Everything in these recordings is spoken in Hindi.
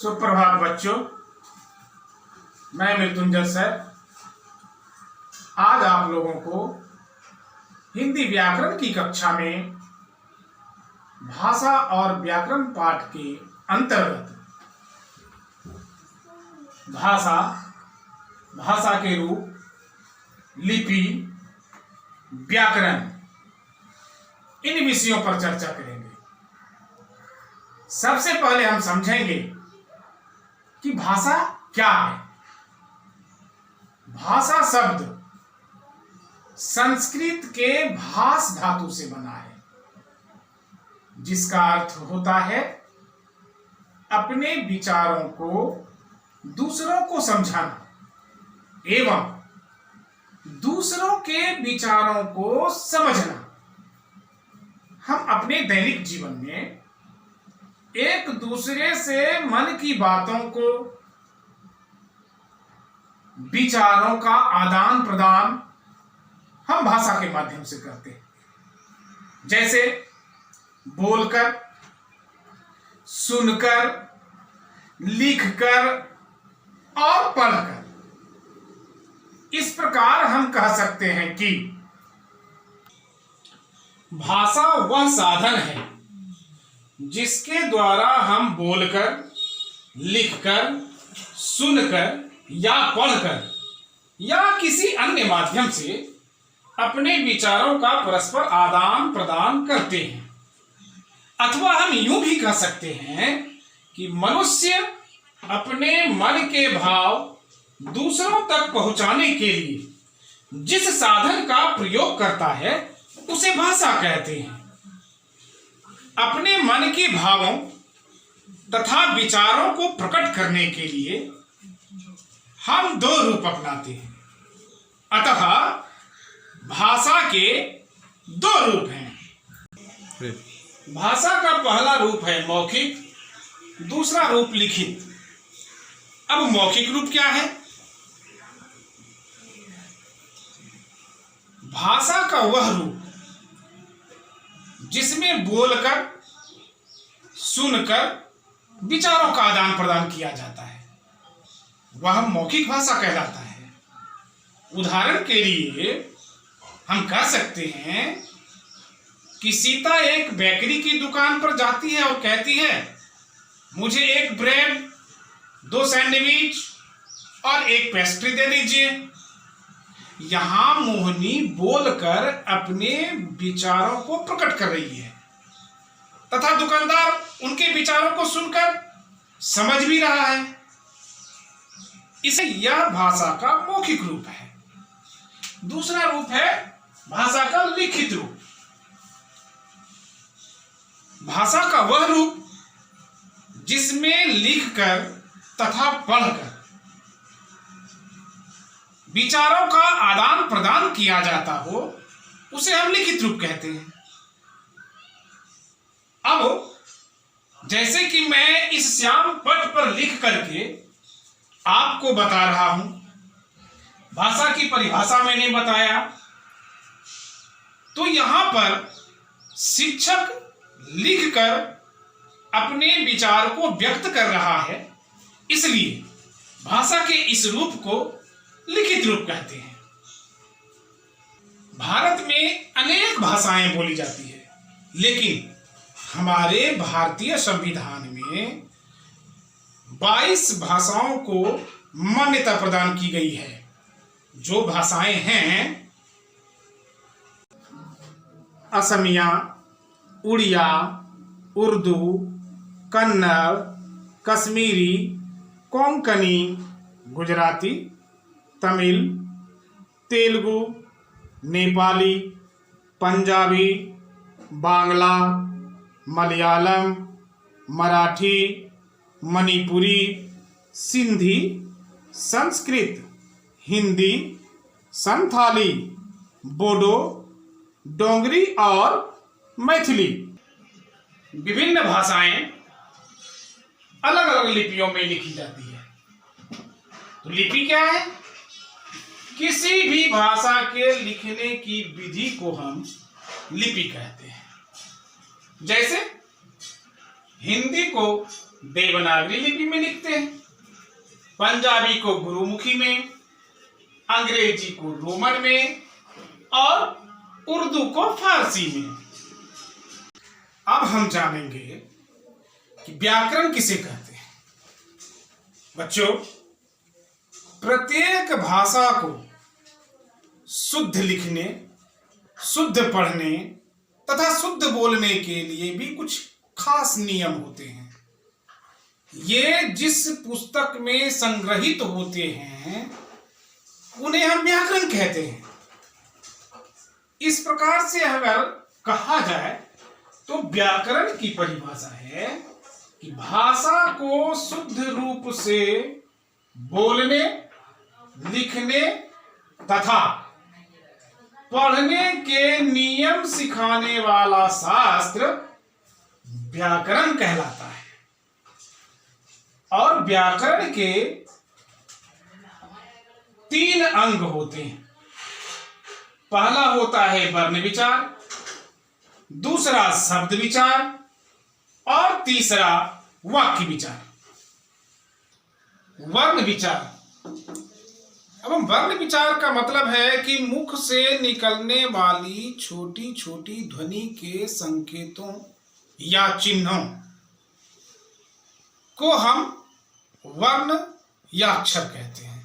सुप्रभात बच्चों, मैं मृत्युंजय सर आज आप लोगों को हिंदी व्याकरण की कक्षा में भाषा और व्याकरण पाठ के अंतर्गत भाषा, भाषा के रूप, लिपि, व्याकरण इन विषयों पर चर्चा करेंगे। सबसे पहले हम समझेंगे कि भाषा क्या है। भाषा शब्द संस्कृत के भास धातु से बना है, जिसका अर्थ होता है अपने विचारों को दूसरों को समझाना एवं दूसरों के विचारों को समझना। हम अपने दैनिक जीवन में एक दूसरे से मन की बातों को, विचारों का आदान प्रदान हम भाषा के माध्यम से करते हैं, जैसे बोलकर, सुनकर, लिखकर और पढ़कर। इस प्रकार हम कह सकते हैं कि भाषा वह साधन है जिसके द्वारा हम बोलकर, लिखकर, सुनकर या पढ़कर या किसी अन्य माध्यम से अपने विचारों का परस्पर आदान प्रदान करते हैं। अथवा हम यूं भी कह सकते हैं कि मनुष्य अपने मन के भाव दूसरों तक पहुंचाने के लिए जिस साधन का प्रयोग करता है उसे भाषा कहते हैं। अपने मन के भावों तथा विचारों को प्रकट करने के लिए हम दो रूप अपनाते हैं। अतः भाषा के दो रूप हैं। भाषा का पहला रूप है मौखिक, दूसरा रूप लिखित। अब मौखिक रूप क्या है? भाषा का वह रूप जिसमें बोलकर, सुनकर विचारों का आदान प्रदान किया जाता है, वह मौखिक भाषा कहलाता है। उदाहरण के लिए हम कह सकते हैं कि सीता एक बेकरी की दुकान पर जाती है और कहती है, मुझे एक ब्रेड, 2 सैंडविच और एक पेस्ट्री दे दीजिए। यहां मोहिनी बोलकर अपने विचारों को प्रकट कर रही है तथा दुकानदार उनके विचारों को सुनकर समझ भी रहा है। इसे यह भाषा का मौखिक रूप है। दूसरा रूप है भाषा का लिखित रूप। भाषा का वह रूप जिसमें लिखकर तथा पढ़कर विचारों का आदान प्रदान किया जाता हो, उसे हम लिखित रूप कहते हैं। अब जैसे कि मैं इस श्याम पट पर लिख करके आपको बता रहा हूं, भाषा की परिभाषा मैंने बताया, तो यहां पर शिक्षक लिखकर अपने विचार को व्यक्त कर रहा है, इसलिए भाषा के इस रूप को लिखित रूप कहते हैं। भारत में अनेक भाषाएं बोली जाती है, लेकिन हमारे भारतीय संविधान में 22 भाषाओं को मान्यता प्रदान की गई है। जो भाषाएं हैं असमिया, उड़िया, उर्दू, कन्नड़, कश्मीरी, कोंकणी, गुजराती, तमिल, तेलुगु, नेपाली, पंजाबी, बांग्ला, मलयालम, मराठी, मणिपुरी, सिंधी, संस्कृत, हिंदी, संथाली, बोडो, डोंगरी और मैथिली। विभिन्न भाषाएं अलग अलग लिपियों में लिखी जाती है। तो लिपि क्या है? किसी भी भाषा के लिखने की विधि को हम लिपि कहते हैं। जैसे हिंदी को देवनागरी लिपि में लिखते हैं, पंजाबी को गुरुमुखी में, अंग्रेजी को रोमन में और उर्दू को फारसी में। अब हम जानेंगे कि व्याकरण किसे कहते हैं। बच्चों, प्रत्येक भाषा को शुद्ध लिखने, शुद्ध पढ़ने तथा शुद्ध बोलने के लिए भी कुछ खास नियम होते हैं। ये जिस पुस्तक में संग्रहित होते हैं उन्हें हम व्याकरण कहते हैं। इस प्रकार से अगर कहा जाए तो व्याकरण की परिभाषा है कि भाषा को शुद्ध रूप से बोलने, लिखने तथा पढ़ने के नियम सिखाने वाला शास्त्र व्याकरण कहलाता है। और व्याकरण के 3 अंग होते हैं। पहला होता है वर्ण विचार, दूसरा शब्द विचार और तीसरा वाक्य विचार। वर्ण विचार, अब वर्ण विचार का मतलब है कि मुख से निकलने वाली छोटी छोटी ध्वनि के संकेतों या चिन्हों को हम वर्ण या अक्षर कहते हैं।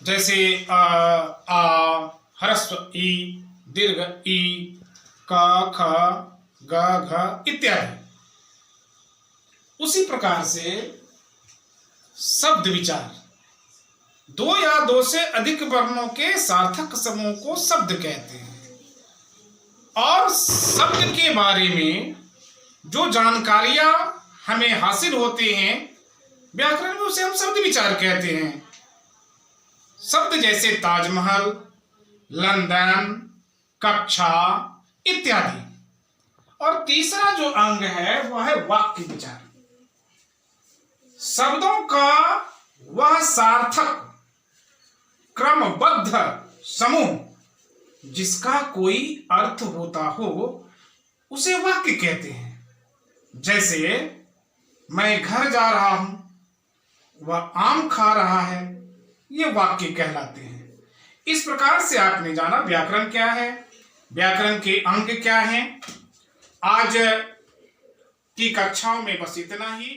जैसे आ, ह्रस्व ई, दीर्घ ई, क, ख, ग, घ इत्यादि। उसी प्रकार से शब्द विचार, 2 या 2 से अधिक वर्णों के सार्थक समूह को शब्द कहते हैं। और शब्द के बारे में जो जानकारियां हमें हासिल होते हैं व्याकरण में, उसे हम शब्द विचार कहते हैं। शब्द जैसे ताजमहल, लंदन, कक्षा इत्यादि। और तीसरा जो अंग है वह है वाक्य विचार। शब्दों का वह सार्थक क्रमबद्ध समूह जिसका कोई अर्थ होता हो उसे वाक्य कहते हैं। जैसे मैं घर जा रहा हूं, वह आम खा रहा है, ये वाक्य कहलाते हैं। इस प्रकार से आपने जाना व्याकरण क्या है, व्याकरण के अंग क्या हैं। आज की कक्षाओं में बस इतना ही।